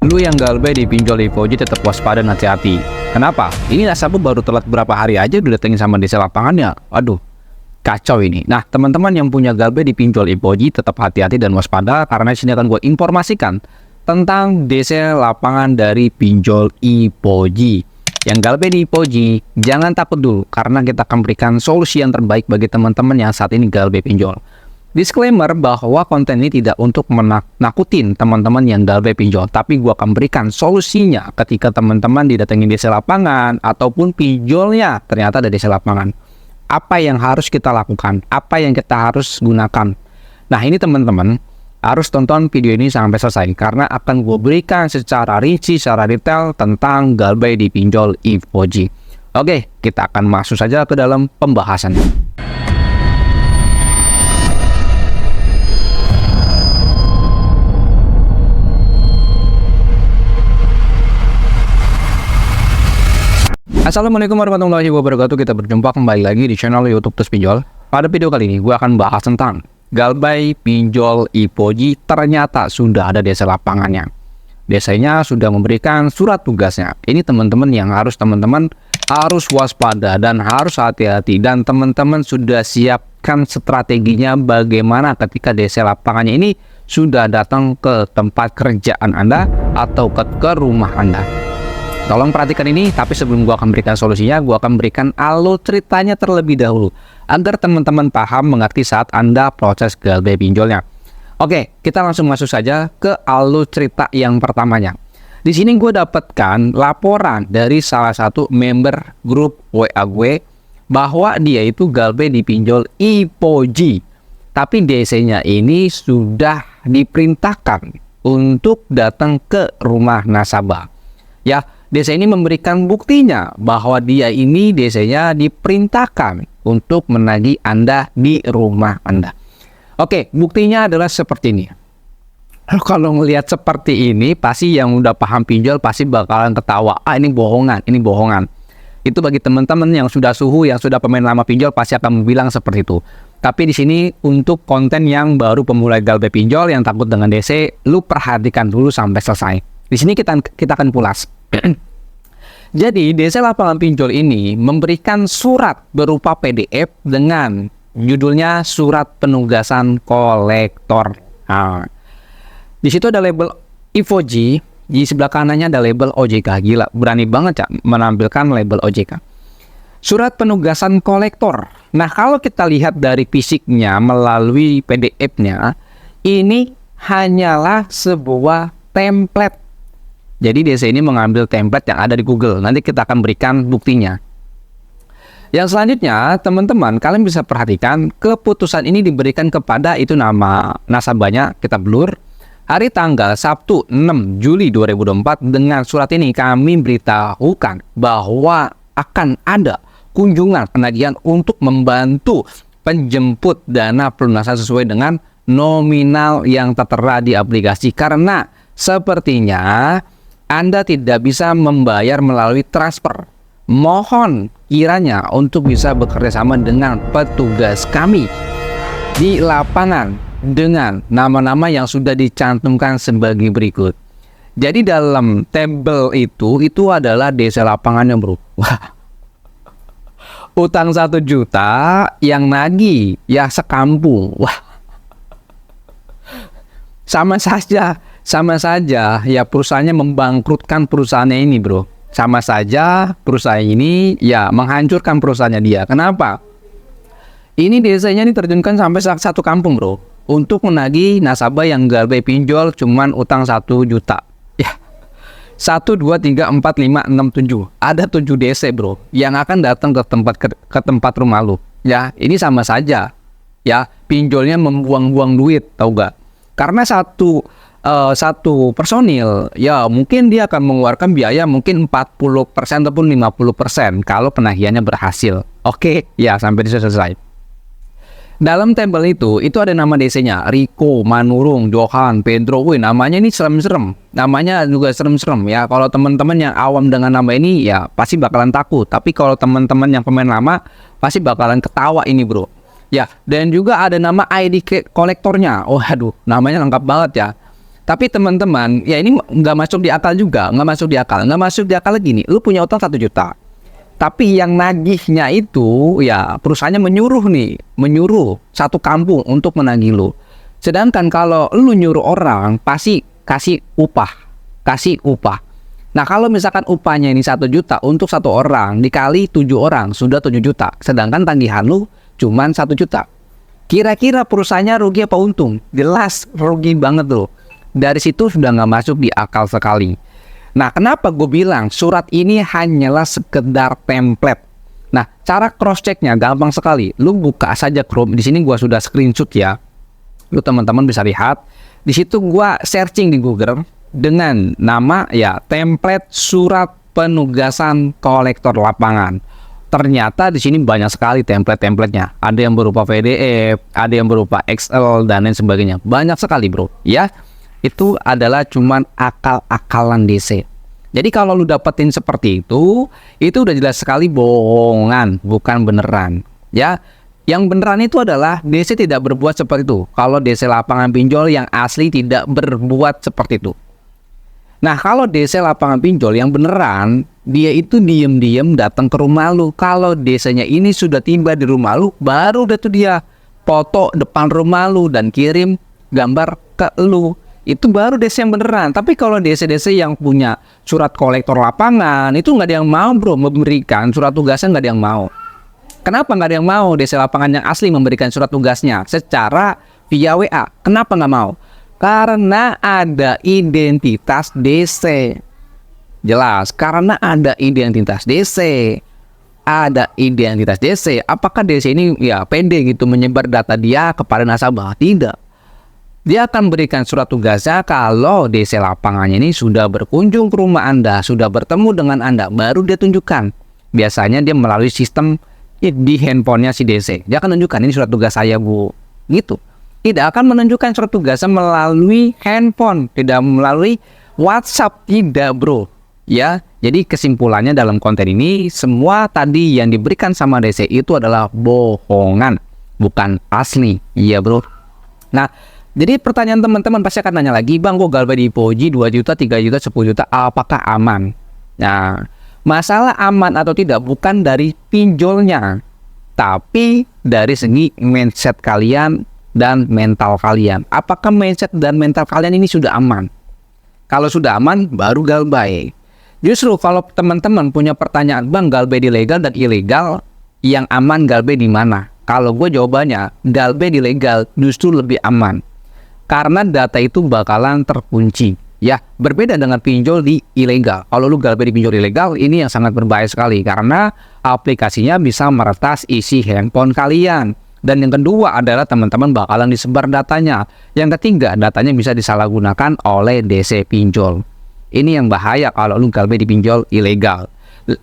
Lu yang galbay dipinjol Ipoji tetap waspada dan hati-hati. Kenapa? Ini nasabah baru telat berapa hari aja udah datengin sama desa lapangannya. Aduh, kacau ini. Nah, teman-teman yang punya galbay dipinjol Ipoji tetap hati-hati dan waspada karena di sini akan gue informasikan tentang desa lapangan dari pinjol Ipoji. Yang galbay di Ipoji, jangan takut dulu karena kita akan berikan solusi yang terbaik bagi teman-teman yang saat ini galbay pinjol. Disclaimer bahwa konten ini tidak untuk menakutin teman-teman yang galbay pinjol, tapi gua akan berikan solusinya ketika teman-teman didatangi desa lapangan ataupun pinjolnya ternyata ada desa lapangan. Apa yang harus kita lakukan? Apa yang kita harus gunakan? Nah, ini teman-teman harus tonton video ini sampai selesai karena akan gue berikan secara rinci, secara detail tentang galbay di pinjol Ipoji. Oke, kita akan masuk saja ke dalam pembahasannya. Assalamualaikum warahmatullahi wabarakatuh. Kita berjumpa kembali lagi di channel YouTube Tus Pinjol. Pada video kali ini gue akan bahas tentang galbay pinjol Ipoji ternyata sudah ada desa lapangannya. Desanya sudah memberikan surat tugasnya. Ini teman-teman yang teman-teman harus waspada dan harus hati-hati, dan teman-teman sudah siapkan strateginya bagaimana ketika desa lapangannya ini sudah datang ke tempat kerjaan Anda atau ke rumah Anda. Tolong perhatikan ini, tapi sebelum gua akan berikan solusinya, gua akan berikan alur ceritanya terlebih dahulu agar teman-teman paham mengerti saat Anda proses galbay pinjolnya. Oke, kita langsung masuk saja ke alur cerita yang pertamanya. Di sini gue dapatkan laporan dari salah satu member grup WA gue bahwa dia itu galbay dipinjol Ipoji, tapi DC-nya ini sudah diperintahkan untuk datang ke rumah nasabah. Ya, desa ini memberikan buktinya bahwa dia ini desanya diperintahkan untuk menagih Anda di rumah Anda. Oke, buktinya adalah seperti ini. Kalau ngelihat seperti ini, pasti yang udah paham pinjol pasti bakalan ketawa. Ah, ini bohongan, ini bohongan. Itu bagi teman-teman yang sudah suhu, yang sudah pemain lama pinjol pasti akan bilang seperti itu. Tapi di sini untuk konten yang baru pemulai galbay pinjol yang takut dengan DC, lu perhatikan dulu sampai selesai. Di sini kita akan pulas. Jadi desa lapangan pinjol ini memberikan surat berupa PDF dengan judulnya surat penugasan kolektor. Nah, di situ ada label Ipoji, di sebelah kanannya ada label OJK. Gila, berani banget ya menampilkan label OJK. Surat penugasan kolektor. Nah, kalau kita lihat dari fisiknya melalui PDF-nya, ini hanyalah sebuah template. Jadi desa ini mengambil template yang ada di Google. Nanti kita akan berikan buktinya. Yang selanjutnya, teman-teman, kalian bisa perhatikan keputusan ini diberikan kepada itu nama nasabahnya, kita blur. Hari tanggal Sabtu 6 Juli 2024 dengan surat ini kami beritahukan bahwa akan ada kunjungan penagihan untuk membantu penjemput dana pelunasan sesuai dengan nominal yang tertera di aplikasi karena sepertinya Anda tidak bisa membayar melalui transfer. Mohon kiranya untuk bisa bekerja sama dengan petugas kami di lapangan dengan nama-nama yang sudah dicantumkan sebagai berikut. Jadi dalam tabel itu adalah desa lapangannya, bro. Wah. Utang 1 juta yang nagih ya sekampung. Wah. Sama saja ya perusahaannya membangkrutkan perusahaannya ini, bro. Sama saja perusahaan ini ya menghancurkan perusahaannya dia. Kenapa? Ini desanya diterjunkan sampai satu kampung, bro, untuk menagih nasabah yang galbay pinjol cuman utang 1 juta. Ya. 1, 2, 3, 4, 5, 6, 7. Ada 7 DC, bro, yang akan datang ke tempat rumah lu. Ya, ini sama saja. Ya, pinjolnya membuang-buang duit, tahu gak? Karena satu personil ya mungkin dia akan mengeluarkan biaya mungkin 40% ataupun 50% kalau penagihannya berhasil. Oke, ya sampai selesai. Dalam tabel itu ada nama DC-nya Riko, Manurung, Johan, Pedro. Wih, namanya ini serem-serem. Namanya juga serem-serem ya. Kalau teman-teman yang awam dengan nama ini ya pasti bakalan takut. Tapi kalau teman-teman yang pemain lama pasti bakalan ketawa ini, bro. Ya, dan juga ada nama ID kolektornya. Oh, aduh, namanya lengkap banget ya. Tapi teman-teman, ya ini nggak masuk di akal juga, nggak masuk di akal. Nggak masuk di akal gini, lu punya utang 1 juta. Tapi yang nagihnya itu, ya perusahaannya menyuruh satu kampung untuk menagih lu. Sedangkan kalau lu nyuruh orang, pasti kasih upah. Nah kalau misalkan upahnya ini 1 juta untuk 1 orang, dikali 7 orang, sudah 7 juta. Sedangkan tagihan lu cuman 1 juta. Kira-kira perusahaannya rugi apa untung? Jelas rugi banget loh. Dari situ sudah nggak masuk di akal sekali. Nah, kenapa gue bilang surat ini hanyalah sekedar template. Nah, cara cross checknya gampang sekali. Lu buka saja Chrome. Di sini gue sudah screenshot ya. Lu teman-teman bisa lihat. Di situ gue searching di Google dengan nama ya template surat penugasan kolektor lapangan. Ternyata di sini banyak sekali template-templatenya. Ada yang berupa PDF, ada yang berupa Excel dan lain sebagainya. Banyak sekali, bro. Ya. Itu adalah cuman akal-akalan DC. Jadi kalau lu dapetin seperti itu udah jelas sekali bohongan, bukan beneran. Ya, yang beneran itu adalah DC tidak berbuat seperti itu. Kalau DC lapangan pinjol yang asli tidak berbuat seperti itu. Nah, kalau DC lapangan pinjol yang beneran, dia itu diem-diem datang ke rumah lu. Kalau DC-nya ini sudah tiba di rumah lu, baru udah tuh dia foto depan rumah lu dan kirim gambar ke lu. Itu baru DC yang beneran. Tapi kalau DC-DC yang punya surat kolektor lapangan, itu nggak ada yang mau, bro, memberikan surat tugasnya. Nggak ada yang mau. Kenapa nggak ada yang mau DC lapangan yang asli memberikan surat tugasnya secara via WA? Kenapa nggak mau? Karena ada identitas DC. Jelas, karena ada identitas DC. Ada identitas DC. Apakah DC ini ya pede gitu menyebar data dia kepada nasabah? Tidak. Dia akan berikan surat tugasnya kalau DC lapangannya ini sudah berkunjung ke rumah Anda, sudah bertemu dengan Anda, baru dia tunjukkan. Biasanya dia melalui sistem di handphonenya si DC. Dia akan tunjukkan ini surat tugas saya, Bu. Gitu. Tidak akan menunjukkan surat tugasnya melalui handphone, tidak melalui WhatsApp, tidak, bro. Ya, jadi kesimpulannya dalam konten ini, semua tadi yang diberikan sama DC itu adalah bohongan, bukan asli. Iya, bro. Nah, jadi pertanyaan teman-teman pasti akan nanya lagi, Bang, gue galbay di Ipoji 2 juta, 3 juta, 10 juta, apakah aman? Nah, masalah aman atau tidak bukan dari pinjolnya, tapi dari segi mindset kalian dan mental kalian. Apakah mindset dan mental kalian ini sudah aman? Kalau sudah aman, baru galbay. Justru kalau teman-teman punya pertanyaan, Bang, galbay di legal dan ilegal, yang aman galbay di mana? Kalau gue jawabannya, galbay di legal justru lebih aman. Karena data itu bakalan terkunci. Ya, berbeda dengan pinjol di ilegal. Kalau lu galbay di pinjol ilegal, ini yang sangat berbahaya sekali. Karena aplikasinya bisa meretas isi handphone kalian. Dan yang kedua adalah teman-teman bakalan disebar datanya. Yang ketiga, datanya bisa disalahgunakan oleh DC pinjol. Ini yang bahaya kalau lu galbay di pinjol ilegal.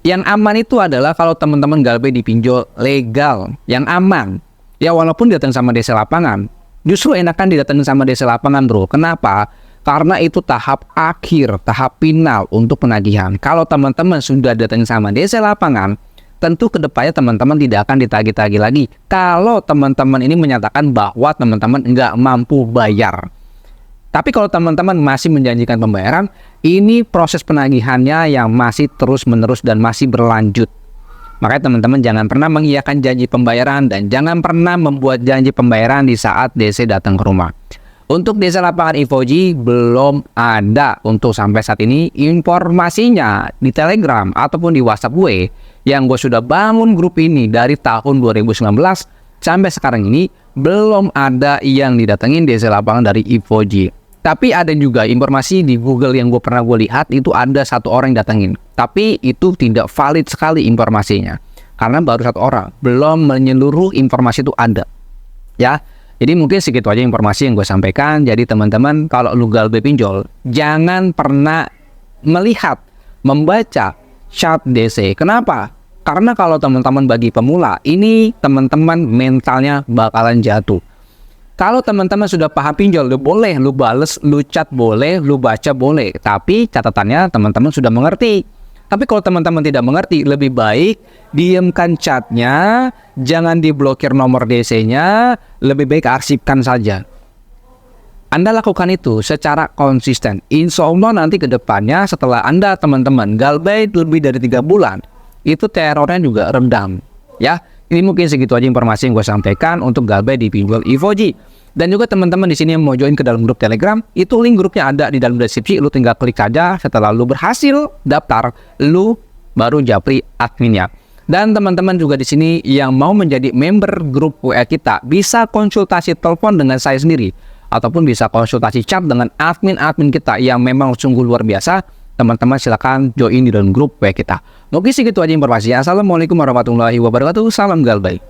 Yang aman itu adalah kalau teman-teman galbay di pinjol legal. Yang aman. Ya, walaupun datang sama DC lapangan, justru enakan didatengin sama DC lapangan, bro. Kenapa? Karena itu tahap akhir, tahap final untuk penagihan. Kalau teman-teman sudah datengin sama DC lapangan, tentu kedepannya teman-teman tidak akan ditagih-tagih lagi. Kalau teman-teman ini menyatakan bahwa teman-teman nggak mampu bayar. Tapi kalau teman-teman masih menjanjikan pembayaran, ini proses penagihannya yang masih terus-menerus dan masih berlanjut. Makanya teman-teman jangan pernah mengiyakan janji pembayaran dan jangan pernah membuat janji pembayaran di saat DC datang ke rumah. Untuk DC lapangan Ipoji belum ada untuk sampai saat ini. Informasinya di Telegram ataupun di WhatsApp gue yang gue sudah bangun grup ini dari tahun 2019 sampai sekarang ini belum ada yang didatengin DC lapangan dari Ipoji. Tapi ada juga informasi di Google yang pernah gue lihat itu ada 1 orang yang datengin. Tapi itu tidak valid sekali informasinya. Karena baru 1 orang. Belum menyeluruh informasi itu ada. Ya, jadi mungkin segitu aja informasi yang gue sampaikan. Jadi teman-teman kalau lu galbay pinjol, jangan pernah melihat, membaca chart DC. Kenapa? Karena kalau teman-teman bagi pemula, ini teman-teman mentalnya bakalan jatuh. Kalau teman-teman sudah paham pinjol, lu boleh, lu bales, lu chat boleh, lu baca boleh. Tapi catatannya teman-teman sudah mengerti. Tapi kalau teman-teman tidak mengerti, lebih baik diamkan chatnya, jangan diblokir nomor DC-nya, lebih baik arsipkan saja. Anda lakukan itu secara konsisten. Insya Allah nanti ke depannya setelah Anda teman-teman galbay lebih dari 3 bulan, itu terornya juga redam. Ya, ini mungkin segitu aja informasi yang gue sampaikan untuk galbay di pinjol Evo-G. Dan juga teman-teman di sini yang mau join ke dalam grup Telegram, itu link grupnya ada di dalam deskripsi. Lu tinggal klik aja. Setelah lu berhasil daftar, lu baru japri adminnya. Dan teman-teman juga di sini yang mau menjadi member grup WA kita bisa konsultasi telepon dengan saya sendiri ataupun bisa konsultasi chat dengan admin-admin kita yang memang sungguh luar biasa. Teman-teman silakan join di dalam grup WA kita. Mungkin segitu aja informasinya. Assalamualaikum warahmatullahi wabarakatuh. Salam galbay.